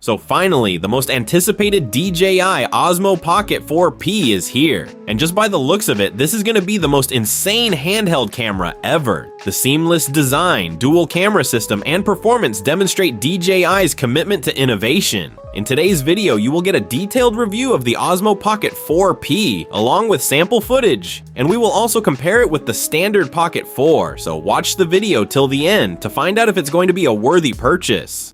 So finally, the most anticipated DJI Osmo Pocket 4P is here. And just by the looks of it, this is going to be the most insane handheld camera ever. The seamless design, dual camera system, and performance demonstrate DJI's commitment to innovation. In today's video, you will get a detailed review of the Osmo Pocket 4P, along with sample footage. And we will also compare it with the standard Pocket 4, so watch the video till the end to find out if it's going to be a worthy purchase.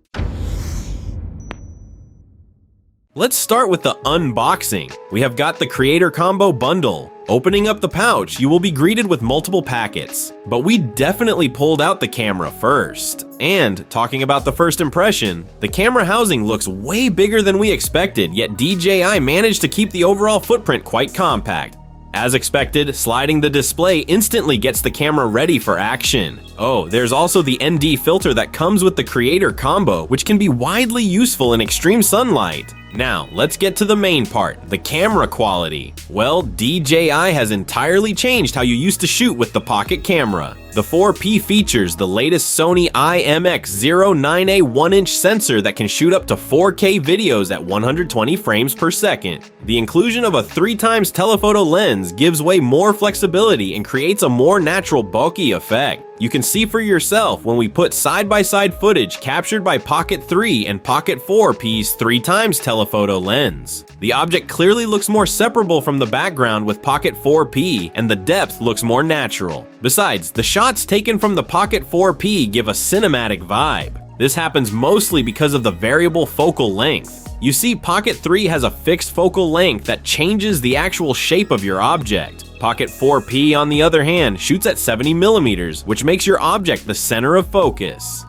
Let's start with the unboxing. We have got the Creator Combo Bundle. Opening up the pouch, you will be greeted with multiple packets, but we definitely pulled out the camera first. And talking about the first impression, the camera housing looks way bigger than we expected, yet DJI managed to keep the overall footprint quite compact. As expected, sliding the display instantly gets the camera ready for action. Oh, there's also the ND filter that comes with the Creator Combo, which can be widely useful in extreme sunlight. Now, let's get to the main part, the camera quality. Well, DJI has entirely changed how you used to shoot with the Pocket camera. The 4P features the latest Sony IMX09A 1-inch sensor that can shoot up to 4K videos at 120 frames per second. The inclusion of a 3x telephoto lens gives way more flexibility and creates a more natural bulky effect. You can see for yourself when we put side-by-side footage captured by Pocket 3 and Pocket 4P's 3x telephoto lens. The object clearly looks more separable from the background with Pocket 4P, and the depth looks more natural. Besides, the shots taken from the Pocket 4P give a cinematic vibe. This happens mostly because of the variable focal length. You see, Pocket 3 has a fixed focal length that changes the actual shape of your object. Pocket 4P, on the other hand, shoots at 70mm, which makes your object the center of focus.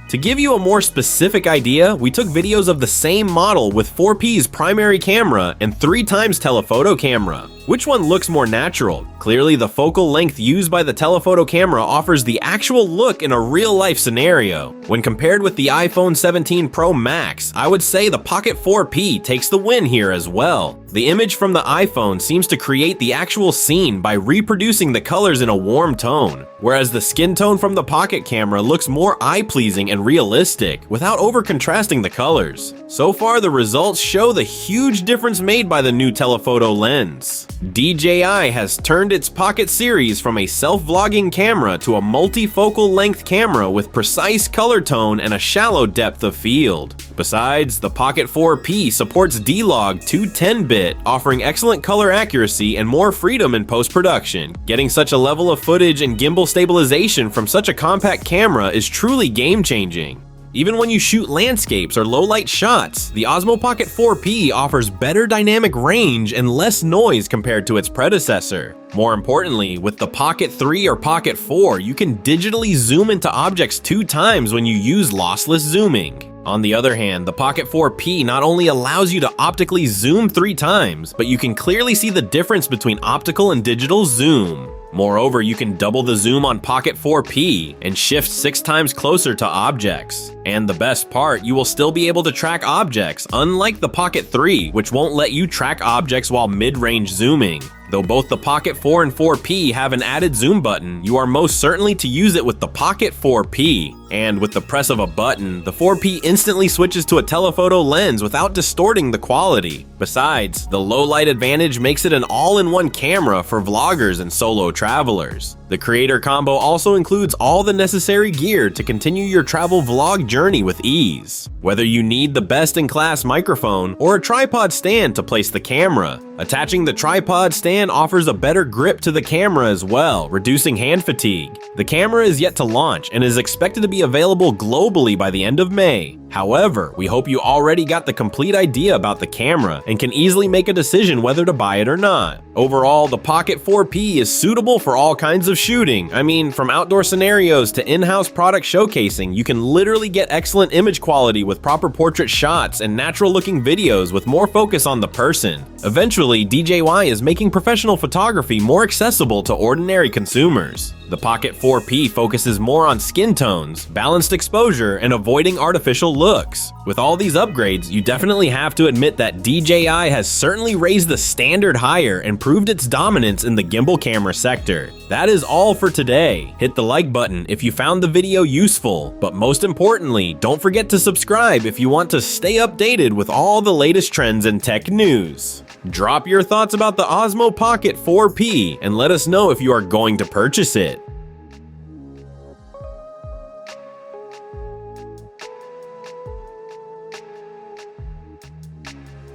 To give you a more specific idea, we took videos of the same model with 4P's primary camera and 3x telephoto camera. Which one looks more natural? Clearly, the focal length used by the telephoto camera offers the actual look in a real-life scenario. When compared with the iPhone 17 Pro Max, I would say the Pocket 4P takes the win here as well. The image from the iPhone seems to create the actual scene by reproducing the colors in a warm tone, whereas the skin tone from the Pocket camera looks more eye-pleasing and realistic, without over-contrasting the colors. So far, the results show the huge difference made by the new telephoto lens. DJI has turned its Pocket series from a self-vlogging camera to a multifocal length camera with precise color tone and a shallow depth of field. Besides, the Pocket 4P supports D-Log 210-bit, offering excellent color accuracy and more freedom in post-production. Getting such a level of footage and gimbal stabilization from such a compact camera is truly game-changing. Even when you shoot landscapes or low-light shots, the Osmo Pocket 4P offers better dynamic range and less noise compared to its predecessor. More importantly, with the Pocket 3 or Pocket 4, you can digitally zoom into objects 2 times when you use lossless zooming. On the other hand, the Pocket 4P not only allows you to optically zoom 3 times, but you can clearly see the difference between optical and digital zoom. Moreover, you can double the zoom on Pocket 4P and shift 6 times closer to objects. And the best part, you will still be able to track objects, unlike the Pocket 3, which won't let you track objects while mid-range zooming. Though both the Pocket 4 and 4P have an added zoom button, you are most certainly to use it with the Pocket 4P. And with the press of a button, the 4P instantly switches to a telephoto lens without distorting the quality. Besides, the low light advantage makes it an all-in-one camera for vloggers and solo travelers. The Creator Combo also includes all the necessary gear to continue your travel vlog journey with ease. Whether you need the best-in-class microphone or a tripod stand to place the camera, attaching the tripod stand offers a better grip to the camera as well, reducing hand fatigue. The camera is yet to launch and is expected to be available globally by the end of May. However, we hope you already got the complete idea about the camera and can easily make a decision whether to buy it or not. Overall, the Pocket 4P is suitable for all kinds of shooting. I mean, from outdoor scenarios to in-house product showcasing, you can literally get excellent image quality with proper portrait shots and natural-looking videos with more focus on the person. Eventually, DJI is making professional photography more accessible to ordinary consumers. The Pocket 4P focuses more on skin tones, balanced exposure, and avoiding artificial looks. With all these upgrades, you definitely have to admit that DJI has certainly raised the standard higher and proved its dominance in the gimbal camera sector. That is all for today. Hit the like button if you found the video useful, but most importantly, don't forget to subscribe if you want to stay updated with all the latest trends and tech news. Drop your thoughts about the Osmo Pocket 4P and let us know if you are going to purchase it.